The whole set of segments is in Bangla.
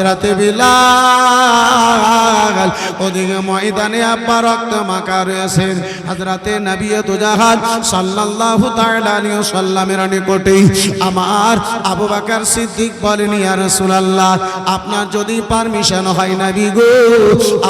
রাতে বিলাল ওদিকে ময়দানে আব্বা রক্ত মাখা রয়েছেন। হযরতে নবী দুজাহান সাল্লাল্লাহু তাআলা আলাইহি ওয়াসাল্লামের নিকটে আমার আবু বকর সিদ্দিক বলেন, ইয়া রাসূলুল্লাহ, আপনার যদি পারমিশন হয় নবী গো,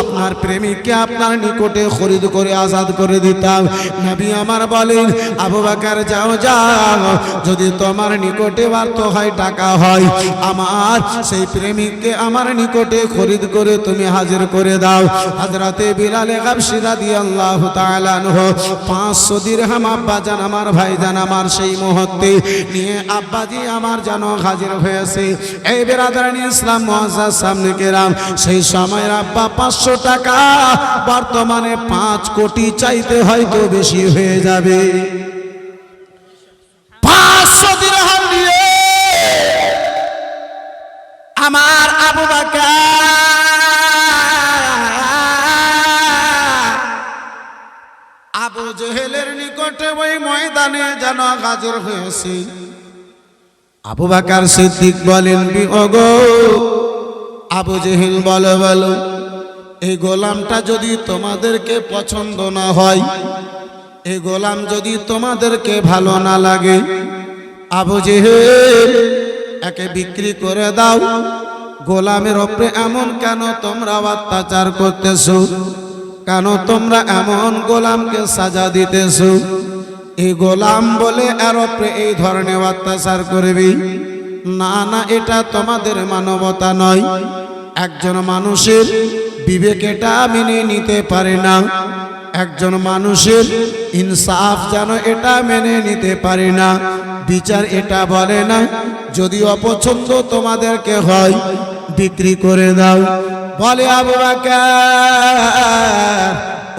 আপনার প্রেমিককে আপনার নিকটে খরিদ করে আজাদ করে দিতাম। নবী আমার বলেন, আবু বকর যাও যাও, যদি তোমার নিকটে অর্থ হয়, টাকা হয়, আমার সেই প্রেমিককে আমার নিকটে খরিদ করে তুমি হাজির করে দাও। হযরতে বিলাল গাবশী রাদিয়াল্লাহু তাআলা আনহু 500 দিরহাম আব্বাজান আমার ভাইজান আমার সেই মুহূর্তে নিয়ে আব্বাজি আমার যেন হাজির হয়েছে। এই বিরাদরানি ইসলাম মুআজ্জাজ সামনে কেরাম, সেই সময়ের আব্বা 500 টাকা বর্তমানে 5 কোটি চাইতে হয়তো বেশি হয়ে যাবে। 500 দিরহাম দিয়ে আমার আবু বকর আবু জেহেলের নিকটে ওই ময়দানে যেন হাজির হয়েছে। আবু বকর সিদ্দিক বলেন, ওগো আবু জেহেল, বলো বলো, এই গোলামটা যদি তোমাদেরকে পছন্দ না হয়, এই গোলাম যদি তোমাদেরকে ভালো না লাগে, আবু জেহেল একে বিক্রি করে দাও। গোলামের উপরে এমন কেন তোমরা অত্যাচার করতেছো? কেন তোমরা এমন গোলামকে সাজা দিতেছো? এই গোলাম বলে এর উপরে এই ধরনের অত্যাচার করবি? না না, এটা তোমাদের মানবতা নয়। একজন মানুষের বিবেক এটা মেনে নিতে পারে না, একজন মানুষের ইনসাফ যেন এটা মেনে নিতে পারে না, বিচার এটা বলে না যদি অপছন্দ তোমাদেরকে হয় বিক্রি করে দাও। বলে আবু বকর,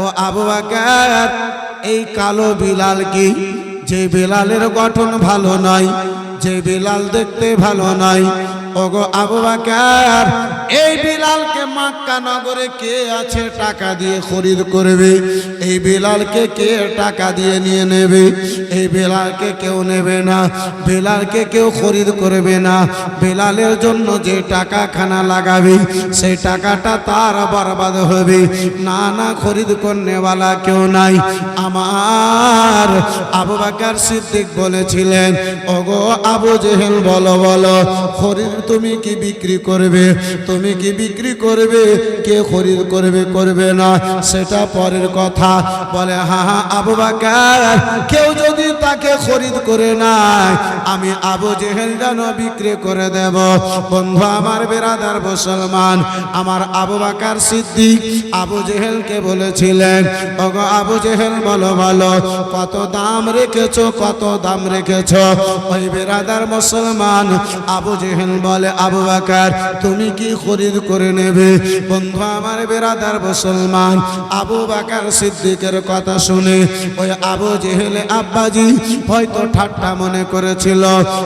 ও আবু বকর, এই কালো বিলাল কি, যে বিলালের গঠন ভালো নয়, যে বিলাল দেখতে ভালো নয়, ওগো আবু বকর, এই বিলালকে মক্কা নগরে কে আছে টাকা দিয়ে খরিদ করবে? এই বিলালকে কে টাকা দিয়ে নিয়ে নেবে? এই বিলালকে কেউ নেবে না, বিলালকে কেউ খরিদ করবে না। বিলালের জন্য যে টাকা খানা লাগাবে সেই টাকাটা তার বরবাদ হবে। না না, খরিদ করনেওয়ালা কেউ নাই। আমার আবু বকর সিদ্দিক বলেছিলেন, ওগো আবু জেহেল, বলো বলো, খরিদ তুমি কি বিক্রি করবে? তুমি কি বিক্রি করবে? কে খরিদ করবে করবে না সেটা পরের কথা। বলে, হ্যাঁ হ্যাঁ আবু বকর, কেউ যদি তাকে খরিদ করে নাই, আমি আবু জেহেল যেন বিক্রি করে দেব। বন্ধু আমার, বেরাদার মুসলমান, আমার আবু বকর সিদ্দিক আবু জেহেলকে বলেছিলেন, ওগো আবু জেহেল, বলো বলো, কত দাম রেখেছো, কত দাম রেখেছো? ওই বেরাদার মুসলমান আবু জেহেল বলে, আবু বকর, তুমি কি খরিদ করে নেবে? বন্ধু আমার, বেরাদার মুসলমান, আবু বকর সিদ্দিকের কথা শুনে ওই আবু জেহেল আব্বাজি হয়তো ঠাট্টা মনে করেছিল,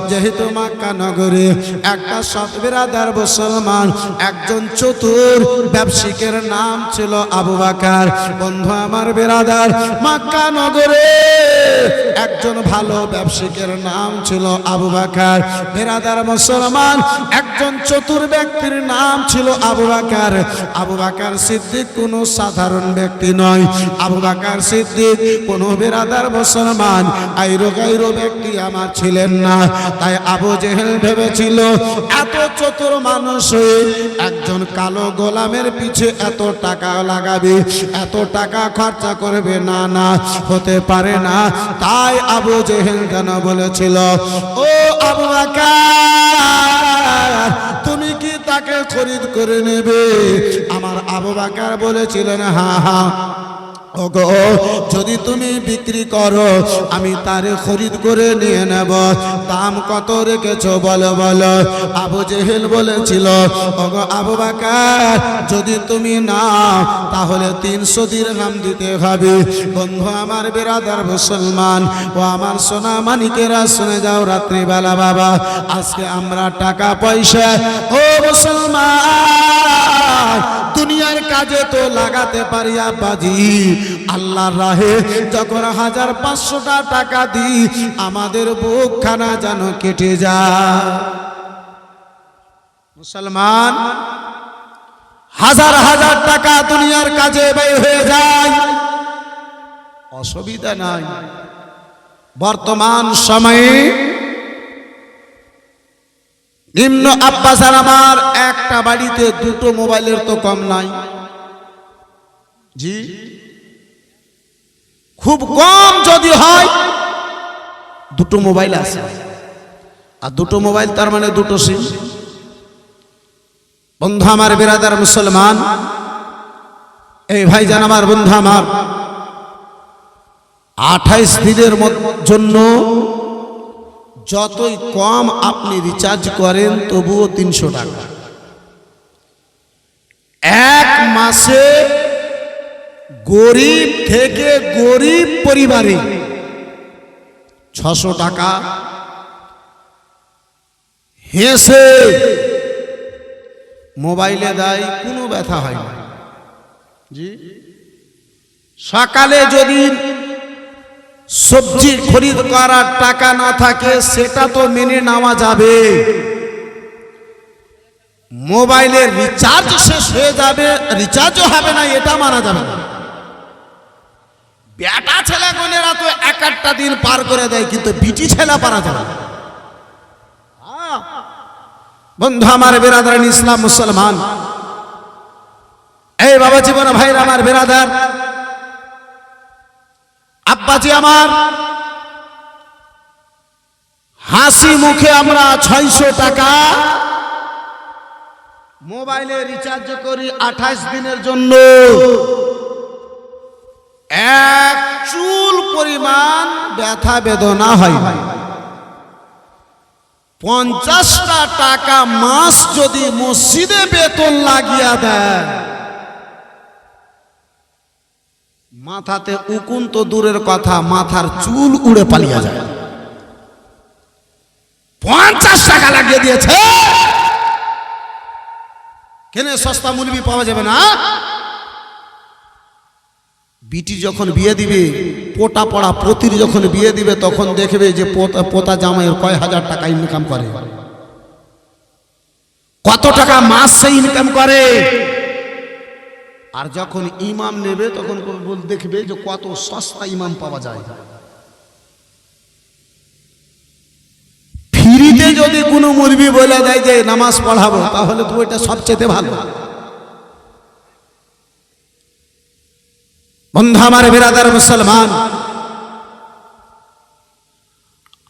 যেহেতু মক্কা নগরে একটা সৎ বেরাদার মুসলমান, একজন চতুর ব্যবসায়িকের নাম ছিল আবু বকর। বন্ধু আমার, বেরাদার, মক্কা নগরে একজন ভালো ব্যবসায়িকের নাম ছিল আবু বকর। বেরাদার মুসলমান, একজন চতুর ব্যক্তির নাম ছিল আবু বকর। আবু বকর সিদ্দিক কোনো সাধারণ ব্যক্তি নয়। আবু বকর সিদ্দিক কোনো বেরাদার মুসলমান আইরো গাইরো ব্যক্তি আমার ছিলেন না। তাই আবু জেহেল ভেবেছিল এত চতুর মানুষ হয়ে একজন কালো গোলামের পিছে এত টাকা লাগাবে, এত টাকা খরচা করবে, না না, হতে পারে না। তাই আবু জেহেল যেন বলেছিল, ও আবু বকর, তুমি কি তাকে খরিদ করে নেবে? আমার আবু বকর বলেছিলেন, হ্যাঁ হ্যাঁ, ওগো যদি তুমি বিক্রি করো আমি তারে খরিদ করে নিয়ে নেব। দাম কত রেখেছো বলো বলো? আবু জেহেল বলেছিল, ওগো আবু বকর, যদি তুমি নাও তাহলে 300 দিরহাম দিতে হবে। বন্ধু আমার, বেরাদার মুসলমান ও আমার সোনা মানিকেরা, শুনে যাও রাত্রিবেলা বাবা, আজকে আমরা টাকা পয়সা ও মুসলমান দুনিয়ার কাজে তো লাগাতে পারি আব্বাজি, আল্লাহর রাহে যখন 1500 টাকা দিই আমাদের বুকখানা যেন কেটে যায়। মুসলমান হাজার হাজার টাকা দুনিয়ার কাজে ব্যয় হয়ে যায়, অসুবিধা নাই। বর্তমান সময়ে নিম্ন আব্বাসার আমার একটা বাড়িতে দুটো মোবাইলের তো কম নাই। জি, খুব কম যদি হয় দুটো মোবাইল আছে, আর দুটো মোবাইল তার মানে দুটো সিম। বন্ধু আমার, বিরাদার মুসলমান, এই ভাইজান আমার, বন্ধু আমার, 28 দিনের জন্য যতই কম আপনি রিচার্জ করেন তবুও 300 টাকা। এক মাসে গরিব থেকে গরিব পরিবারে 600 টাকা হেসে মোবাইলে দেয়, কোনো ব্যথা হয় না। জি, সকালে যদি সবজি খরিদ করার টাকা না থাকে সেটা তো মেনে নেওয়া যাবে, মোবাইলের রিচার্জ শেষ হয়ে যাবে, রিচার্জও হবে না, এটা মানা যাবে না। বেটা ছেলে গোনেরা তো এক একটা দিন পার করে দেয়, কিন্তু বিটি ছেলে পারা যাবে না। বন্ধু আমার, বিরাদার ইসলাম মুসলমান, এই বাবা জীবন ভাইরা আমার, বিরাদার আব্বাজি আমার, হাসি মুখে আমরা 600 টাকা মোবাইলে রিচার্জ করি 28 দিনের জন্য। এক চুল পরিমাণ ব্যথা বেদনা হয় না। 50টা টাকা মাস যদি মসজিদে বেতন লাগিয়া দেয়, মাথাতে উকুন তো দূরের কথা, মাথার চুল উড়ে পালিয়ে যায়। 50 টাকা লাগিয়ে দিয়েছে, কেন সস্তা মুলবি পাওয়া যাবে না? বিটি যখন বিয়ে দিবে, পোটা পড়া পতির যখন বিয়ে দিবে, তখন দেখবে যে পোতা জামাইয়ের কয় হাজার টাকা ইনকাম করে, কত টাকা মাস সে ইনকাম করে। আর যখন ইমাম নেবে তখন দেখবে যে কত সস্তা ইমাম পাওয়া যায়। ফ্রিতে যদি কোনো মুরবি বলে দেয় যে নামাজ পড়াবো, তাহলে তো এটা সবচেয়ে ভালো। বন্ধু আমার, বিরাদার মুসলমান,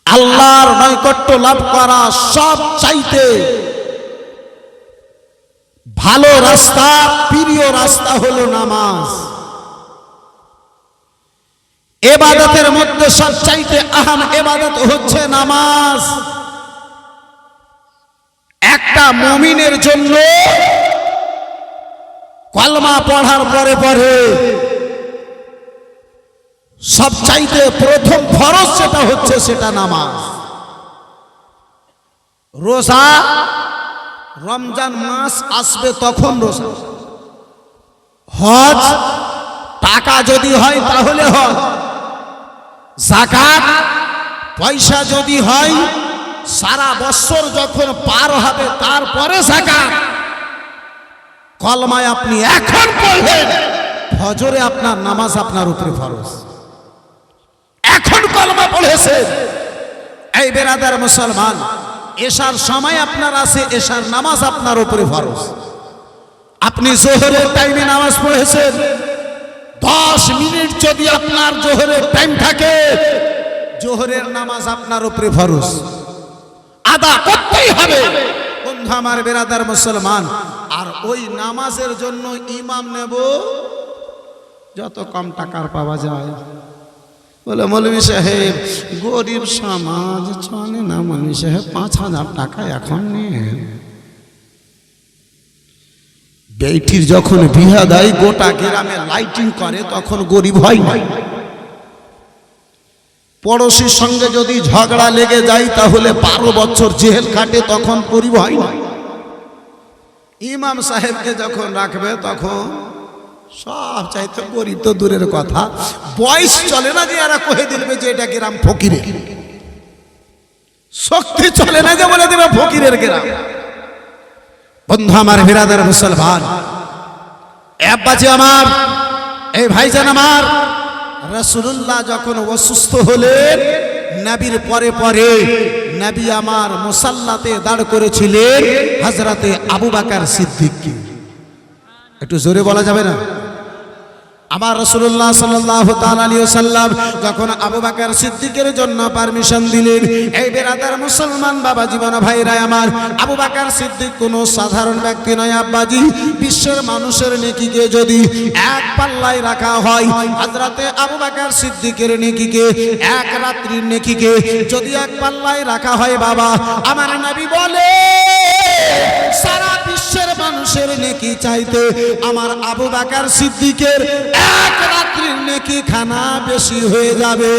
আল্লাহর নৈকট্য লাভ করা সব চাইতে ভালো রাস্তা, প্রিয় রাস্তা হলো নামাজ। ইবাদতের মধ্যে সবচাইতে আহম ইবাদত হচ্ছে নামাজ। একটা মুমিনের জন্য কলমা পড়ার পরে পরে সবচাইতে প্রথম ফরজ যেটা হচ্ছে সেটা নামাজ। রোজা, রমজান মাস আসবে তখন রোজা। হজ, টাকা যদি হয় তাহলে হজ। যাকাত, পয়সা যদি হয়, সারা বছর যখন পার হবে তারপরে যাকাত। কলমায় আপনি এখন পড়লেন, ফজরে আপনার নামাজ আপনার উপরে ফরজ। এখন কলমা পড়েছেন, এই বেরাদার মুসলমান, এশার সময় আপনার আছে, এশার নামাজ আপনার উপরে ফরজ। আপনি জোহরের টাইমে নামাজ পড়েছেন, 10 মিনিট যদি আপনার জোহরের টাইম থাকে, জোহরের নামাজ আপনার উপরে ফরজ, আদা করতেই হবে। বন্ধু আমার, বেরাদার মুসলমান, আর ওই নামাজের জন্য ইমাম নেব যত কম টাকার পাওয়া যায়। বলে মৌলভী সাহেব গরিব সমাজ চলে না, মৌলভী সাহেব 5000 টাকা এখন নিয়ে। বেটির যখন বিয়া দেয়, গোটা গ্রামে লাইটিং করে, তখন গরিব হয় না। পড়োশির সঙ্গে যদি ঝগড়া লেগে যায় তাহলে 12 বছর জেল কাটে, তখন গরিব হয় না। ইমাম সাহেবকে যখন রাখবে তখন সব চাইতে গরিব তো দূরের কথা, বয়স চলে না যে এরা কহে দিবে যে এটা গ্রাম ফকিরের, শক্তি চলে না যে বলে দিবে ফকিরের গ্রাম। বন্ধু আমার, বিরাদার মুসলমান, এ আব্বাজি আমার, এই ভাইজান আমার, রাসূলুল্লাহ যখন অসুস্থ হলেন, নবীর পরে পরে নবী আমার মুসাল্লাতে দাঁড় করেছিলেন হযরতে আবু বকর সিদ্দিককে। একটু জোরে বলা যাবে না? আমার রাসূলুল্লাহ সাল্লাল্লাহু তাআলা আলাইহি ওয়াসাল্লাম যখন আবু বকর সিদ্দিকের জন্য পারমিশন দিলেন, এই বেরাদার মুসলমান বাবা জীবন ভাইরা আমার, আবু বকর সিদ্দিক কোনো সাধারণ ব্যক্তি নয় আব্বাজি। বিশ্বের মানুষের নেকিকে যদি এক পাল্লায় রাখা হয়, হযরতে আবু বকর সিদ্দিকের নেকিকে, এক রাত্রির নেকিকে যদি এক পাল্লায় রাখা হয় বাবা, আমার নবী বলে সারা বিশ্বের মানুষের নেকি চাইতে আমার আবু বকর সিদ্দিকের এক রাত্রির নেকি খানা বেশি হয়ে যাবে।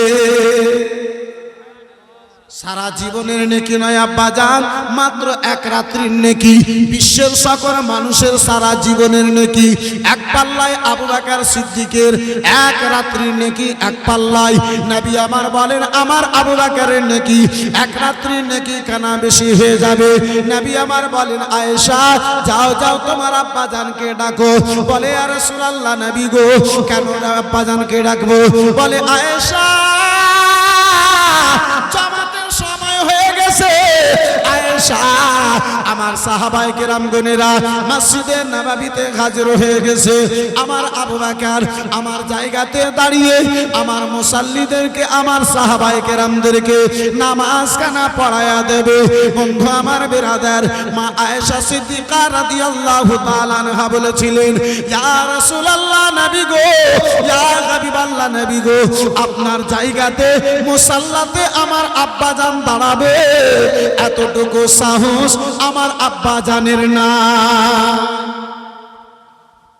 সারা জীবনের নেকি নয় আব্বাজান, মাত্র এক রাত্রির নেকি। বিশ্বের সকল মানুষের সারা জীবনের নেকি এক পাল্লায়, আবু বকর সিদ্দিকের এক রাত্রির নেকি এক পাল্লায়। নবী আমার বলেন আমার আবু বকরের নেকি এক রাত্রির নেকি খানা বেশি হয়ে যাবে। নবী আমার বলেন আয়েশা, যাও যাও তোমার আব্বাজানকে ডাকো। বলে ইয়া রাসূলুল্লাহ নবী গো, কেন আব্বাজানকে ডাকবো? বলে আয়েশা, আয়েশা, আমার সাহাবায়ে কেরাম গণেরা মসজিদে নববীতে হাজির হয়ে গেছে। আমার আবু বকর আমার জায়গাতে দাঁড়িয়ে আমার মুসাল্লিদেরকে, আমার সাহাবায়ে কেরামদেরকে নামাজ কানা পড়ায়া দেবে। বন্ধু আমার বিরাদার, মা আয়েশা সিদ্দিকা রাদিয়াল্লাহু তাআলা আনহা বলেছিলেন, ইয়া রাসূলুল্লাহ নবী গো, ইয়া হাবিবাল্লাহ নবী গো, আপনার জায়গাতে মুসাল্লাতে আমার আব্বাজান দাঁড়াবে, এতটুকু সাহস আমার আব্বা জানের না।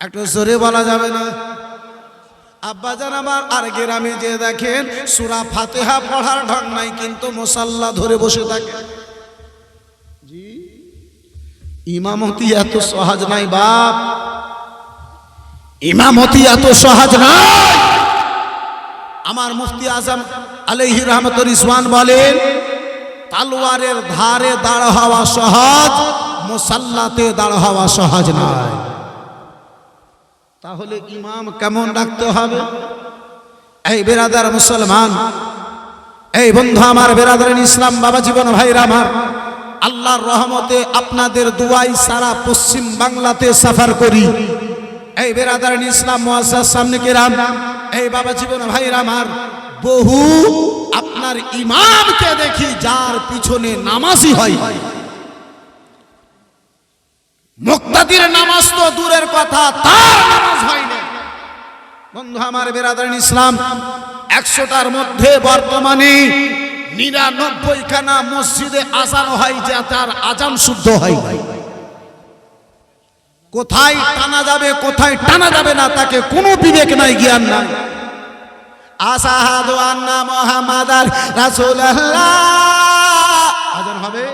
একটু জোরে বলা যাবে না? আব্বাজান আমার আর গ্রামে যে দেখেন সূরা ফাতিহা পড়ার ঢং নাই, কিন্তু মুসাল্লা ধরে বসে থাকে। জি, ইমামতি এত সহজ নাই বাপ, ইমামতি এত সহজ নাই। আমার মুফতি আজম আলাইহি রহমতুর রিজওয়ান বলেন, তালোয়ারের ধারে দাঁড় হওয়া সহজ, মুসাল্লাতে দাঁড় হওয়া সহজ নয়। তাহলে ইমাম কেমন রাখতে হবে? এই বেরাদার মুসলমান, এই বন্ধু আমার, বেরাদারিন ইসলাম বাবা জীবন ভাইরা আমার, আল্লাহর রহমতে আপনাদের দুয়াই সারা পশ্চিম বাংলাতে সফর করি। এই বেরাদারিন ইসলাম মুআসসাস সামনে কেরাম, এই বাবা জীবন ভাইরা আমার, বহু আপনার ইমামকে দেখি যার পিছনে নামাজই হয়। মুক্তাদির নামাজ তো দূরের কথা, তার নামাজ হয় না। বন্ধু আমার বেরাদারিন ইসলাম, 100টার মধ্যে বর্তমানে 99 খানা মসজিদে আজান হয়, যে তার আজান শুদ্ধ হয়। কোথায় টানা যাবে কোথায় টানা যাবে না তাকে কোনো বিবেক নাই, জ্ঞান নাই। আশহাদু আন্না মুহাম্মাদার রাসূলুল্লাহ আজান হবে।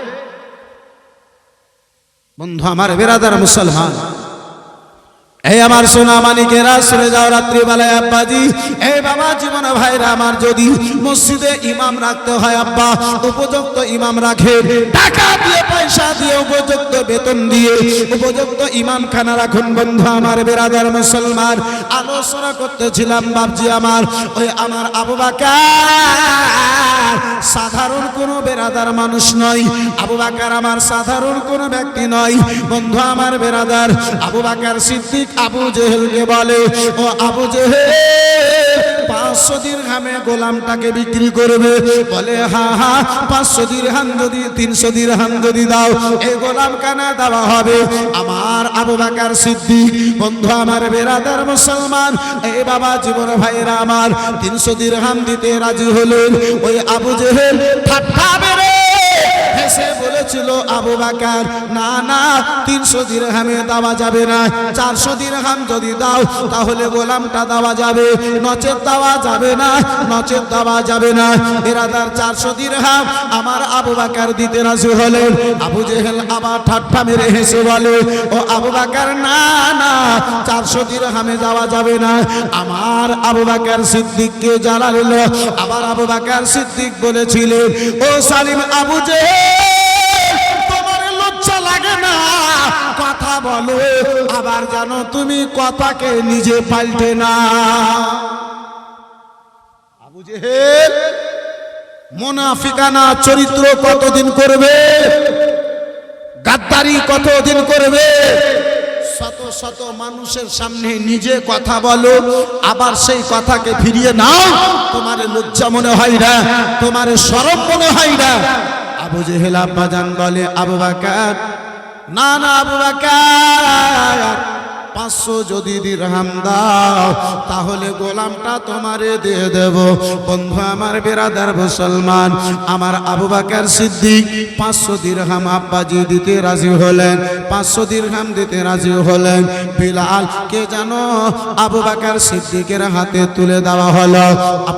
বন্ধু আমার বেরাদার মুসলমান, এই আমার সোনা মানিকেরা, চলে যাও রাত্রিবেলায় আব্বাজি। এই বাবা জীবন ভাইরা আমার, যদি মসজিদে ইমাম রাখতে হয় আব্বা, উপযুক্ত ইমাম রাখে, টাকা দিয়ে পয়সা দিয়ে উপযুক্ত বেতন দিয়ে উপযুক্ত ইমাম খানা রাখুন। বন্ধু আমার বেরাদার মুসলমান, আলোচনা করতেছিলাম বাপজি আমার, ওই আমার আবু বকর সাধারণ কোনো বেরাদার মানুষ নয়। আবু বকর আমার সাধারণ কোনো ব্যক্তি নয়। বন্ধু আমার বেরাদার, আবু বকর সিদ্দিক আবু জেহেলকে বলে, ও আবু জেহেল, 500 দিরহামে গোলামটাকে বিক্রি করবে। বলে হ্যাঁ হ্যাঁ, 500 দিরহাম যদি 300 দিরহাম যদি দাও, এই গোলাম কানা দেওয়া হবে। আমার আবু বকর সিদ্দিক, বন্ধু আমার বেরাদার মুসলমান, এই বাবা জীবন ভাইরা আমার, 300 দিরহাম দিতে রাজি হলেন। ওই আবু জেহেল ঠাট্টা বেড়ে হেসে বলেছিল, আবু বকর না না, 300 দিরহামে দেওয়া যাবে না, 400 দিরহাম যদি দাও তাহলে গোলামটা দেওয়া যাবে, নচেত দেওয়া যাবে না, নচেত দেওয়া যাবে না। বেরাদার 400 দিরহাম আমার আবু বকর দিতে রাজি হলেন। আবু জেহেল আবার ঠাট্টা মেরে হেসে বলে, ও আবু বকর না না, 400 দিরহামে যাওয়া যাবে না। আমার আবু বকর সিদ্দিককে জানাল। আবার আবু বকর সিদ্দিক বলেছিলেন, ও সালিম আবু জেহেল, তোমার লজ্জা লাগে না? বলো, আবার যেন তুমি কথাকে নিজে পাল্টে না। আবু জেহেল মুনাফিকানা চরিত্র কতদিন করবে, গাদ্দারি কতদিন করবে? শত শত মানুষের সামনে নিজে কথা বলো, আবার সেই কথাকে ফিরিয়ে নাও। তোমার লজ্জা মনে হয় না? তোমার শরম মনে হয় না? আবু জেহেল আব্বাজান বলে, আবু বকর, না না আবু বকর, 500 যদি দিরহাম দাও তাহলে গোলামটা তোমারে দিয়ে দেব। বন্ধু আমার, বেরাদার মুসলমান, আমার আবু বকর সিদ্দিক 500 দিরহাম আব্বাজি দিতে রাজি হলেন, 500 দিরহাম দিতে রাজি হলেন। বিলাল কে জানো আবু বকর সিদ্দিকের হাতে তুলে দেওয়া হলো।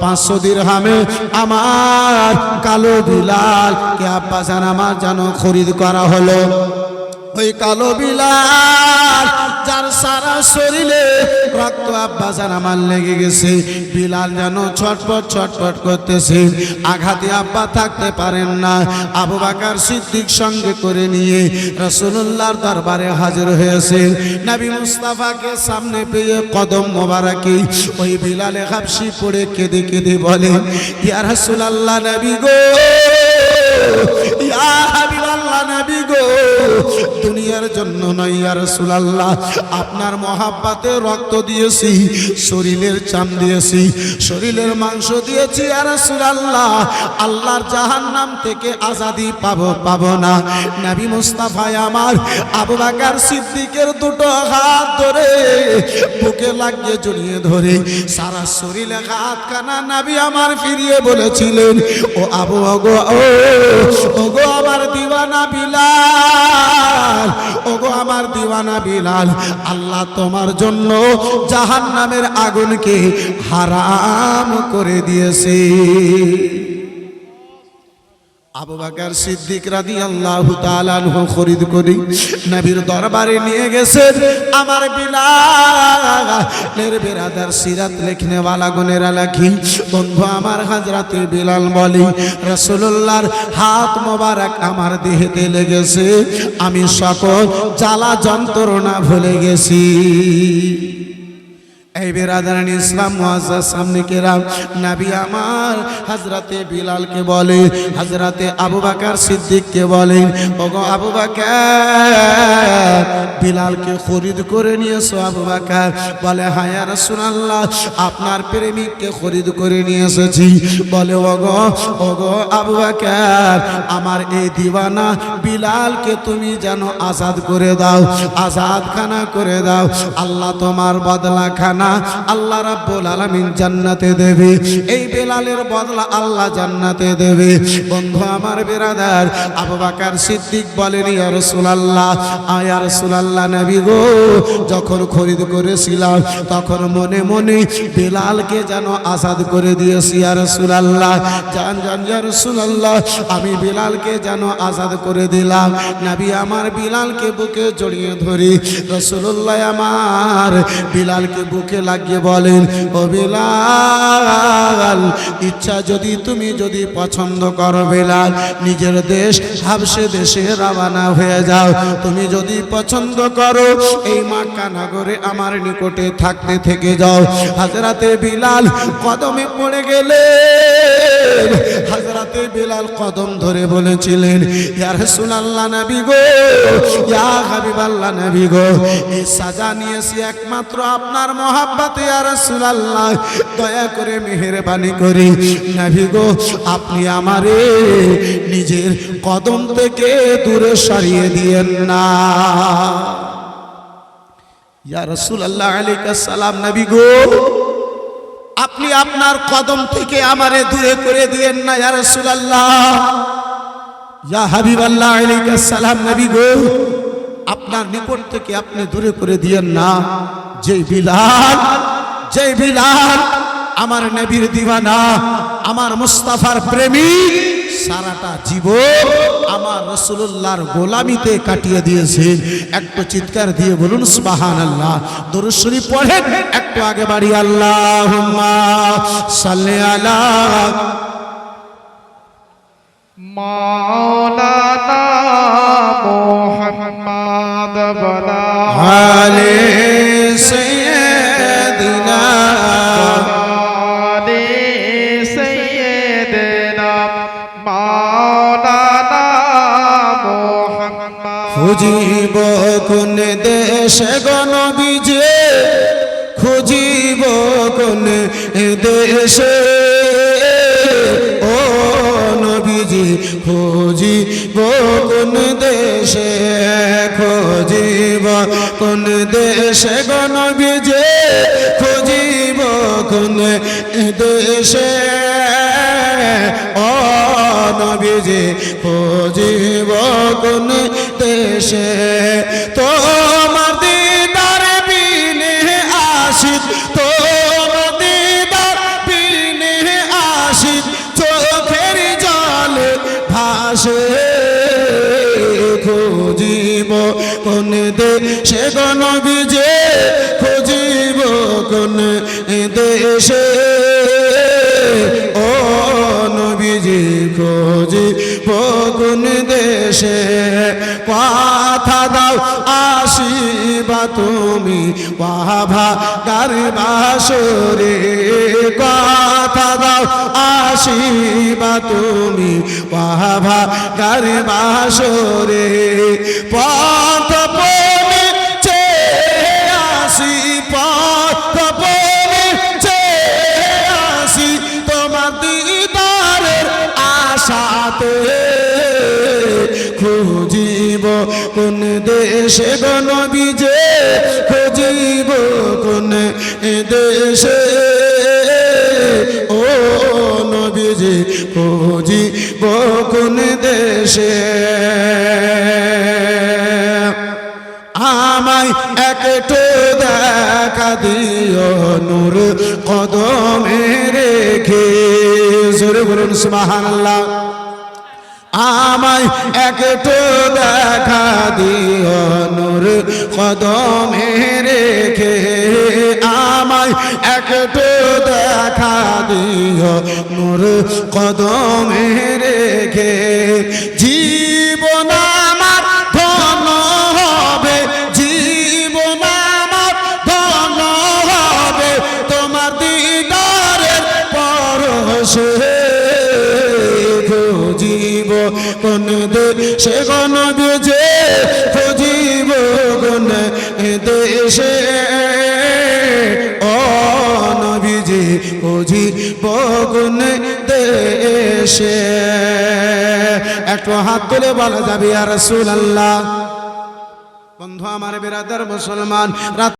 500 দিরহামে আমার কালো বিলাল কে আব্বাজান আমার জানো খরিদ করা হলো। ওই কালো বিলাল যার সারা শরীরে রক্ত আব্বাজান আমার লেগে গেছে, বিলাল যেন ছটফট ছটফট করতেছে, আঘাতে আব্বা থাকতে পারেন না। আবু বকর সিদ্দিক সঙ্গে করে নিয়ে রাসূলুল্লাহর দরবারে হাজির হয়েছেন। নবী মুস্তাফাকে সামনে পেয়ে কদম মোবারকে ওই বিলালে হাবশি পড়ে কেঁদে কেঁদে বলে, ইয়া রাসূলুল্লাহ নবী গো, ইয়া হাবিবাল্লাহ নবী গো, দুনিয়ার জন্য নয় ইয়া রাসূলুল্লাহ, আপনার মহাব্বতে রক্ত দিয়েছি, শরীরের চাম দিয়েছি, শরীরের মাংস দিয়েছি ইয়া রাসূলুল্লাহ, আল্লাহর জাহান্নাম থেকে আজাদি পাবো না। নবী মুস্তাফা আমার আবু বকর সিদ্দিকের দুটো হাত ধরে বুকে লাগিয়ে জড়িয়ে ধরে সারা শরীরে হাতখানা নবী আমার ফিরিয়ে বলেছিলেন, ও আবু ওগো ওগো আমার দিওয়ানা বিলাল, ওগো আমার দিওয়ানা বিলাল, আল্লাহ তোমার জন্য জাহান্নামের আগুনকে হারাম করে দিয়েছে। আবু বকর সিদ্দিক রাদিয়াল্লাহু তাআলা আনহু খরিদ করে নবীর দরবারে নিয়ে গেছেন। আমার বিলালের বেরাদার সিরাত লিখনে वाला গুনেরা লেখি, বন্ধু আমার হযরতে বিলাল বলি, রাসূলুল্লাহর হাত মোবারক আমার দেহেতে লেগেছে, আমি সকল জ্বালা যন্ত্রণা ভুলে গেছি। এই বেরাদারান ইসলাম মুআজ্জাজ সামনে কেরাম, নবী আমার হযরতে বিলালকে বলে, হযরতে আবু বকর সিদ্দিককে বলেন, ওগো আবু বকর, বিলালকে খরিদ করে নিয়েছো? আবু বকর বলে, হ্যাঁ ইয়া রাসূলুল্লাহ, আপনার প্রেমিককে খরিদ করে নিয়ে এসেছি। বলে, ওগো ওগো আবু বকর, আমার এই দিওয়ানা বিলালকে তুমি যেন আজাদ করে দাও, আজাদ খানা করে দাও, আল্লাহ তোমার বদলা খানা আল্লাহ রাব্বুল আলামিন জান্নাতে দেবে, এই বেলালের বদলা আল্লাহ জান্নাতে দেবে। বন্ধু আমার বেরাদার, আবু বকর সিদ্দিক বলেন, ইয়া রাসূলুল্লাহ, ইয়া রাসূলুল্লাহ নবী গো, যখন খরিদ করেছিলাম তখন মনে মনে বেলালকে যেন আজাদ করে দিয়েছি ইয়া রাসূলুল্লাহ, জান জান ইয়া রাসূলুল্লাহ, আমি বেলালকে যেন আজাদ করে দিলাম। নবী আমার বিলালকে বুকে জড়িয়ে ধরে রাসূলুল্লাহ আমার বিলালকে বুকে লাগিয়ে বলেন, ও বিলাল, ইচ্ছা যদি তুমি যদি পছন্দ করো বেলাল, নিজের দেশ হাবশে দেশে রওনা হয়ে যাও। তুমি যদি পছন্দ করো এই মক্কা নগরে আমার নিকটে থাকতে থেকে যাও। হযরতে বিলাল কদমে পড়ে গেলেন। হযরতে বিলাল কদম ধরে বলেছিলেন, ইয়া রাসূলুল্লাহ নবী গো, ইয়া হাবিবাল্লাহ নবী গো, এই সাজা নিয়েছি একমাত্র আপনার মহাব্বতে ইয়া রাসূলুল্লাহ, দয়া করে মেহেরবানি করে নবী গো, আপনি আমারে নিজের কদম থেকে দূরে সরিয়ে দিয়েন না। ইয়া রাসূলুল্লাহ আলাইহিস সালাম, নবী গো, আপনি আপনার কদম থেকে আমারে দূরে করে দিয়েন না ইয়া রাসূলুল্লাহ। ইয়া হাবিবাল্লাহ আলাইহিস সালাম, নবী গো, আপনার নিকট থেকে আপনি দূরে করে দিয়েন না। যেই বিলাল আমার নবীর দিওয়ানা, আমার মুস্তাফার প্রেমিক, সারাটা জীবন আমার রাসূলুল্লাহর গোলামিতে কাটিয়ে দিয়েছেন। একটু চিৎকার দিয়ে বলুন সুবহানাল্লাহ। দরুদ শরীফ পড়েন একটু আগে বাড়ি, আল্লাহুম্মা সাল্লি আলা মাওলানা মুহাম্মদ ওয়া আলা খুঁজিব কোন দেশে গো নবীজি খুঁজিব কোন দেশে ও নবীজি খুঁজিব কোন দেশে খুঁজিব কোন দেশে গো নবীজি খুঁজিব কোন দেশে ও নবীজি খুঁজিব কোন দেশে তোমার দিদার বিনে আশিক তোমার দিদার বিনে আশিক চোখের জলে ভাসে খুঁজিব কোন দেশে গো নবীজি খুঁজিব কোন দেশে ও নবীজি খুঁজিব কোন দেশে কথা দাও আসিবা তুমি বাবা গার বাসরে কথা দাও আসিবা তুমি বাবা গার বাসরে পথ পথে আসি পথ পথে আসি তোমার দিদারের আশাতে খুঁজিব কোন দেশে গো নবীজি খুঁজিব কোন দেশে ও নবীজি খুঁজিব কোন দেশে আমায় একটু দেখা দিও নূর কদমে রেখে জোরে বলুন সুবহানাল্লাহ আমায় একটু দেখা দিও নূর কদমে রেখে আমায় একটু দেখা দিও নূর কদমে রেখে জীবন আমার ধন্য হবে জীবন আমার ধন্য হবে তোমার দিদারের পরশে খুঁজিব কোন দেশে গো নবীজি খুঁজিব কোন দেশে ও নবীজি খুঁজিব কোন দেশে একটু হাত তুলে বলা যাবে ইয়া রাসূলুল্লাহ বন্ধু আমার বিরাদার মুসলমান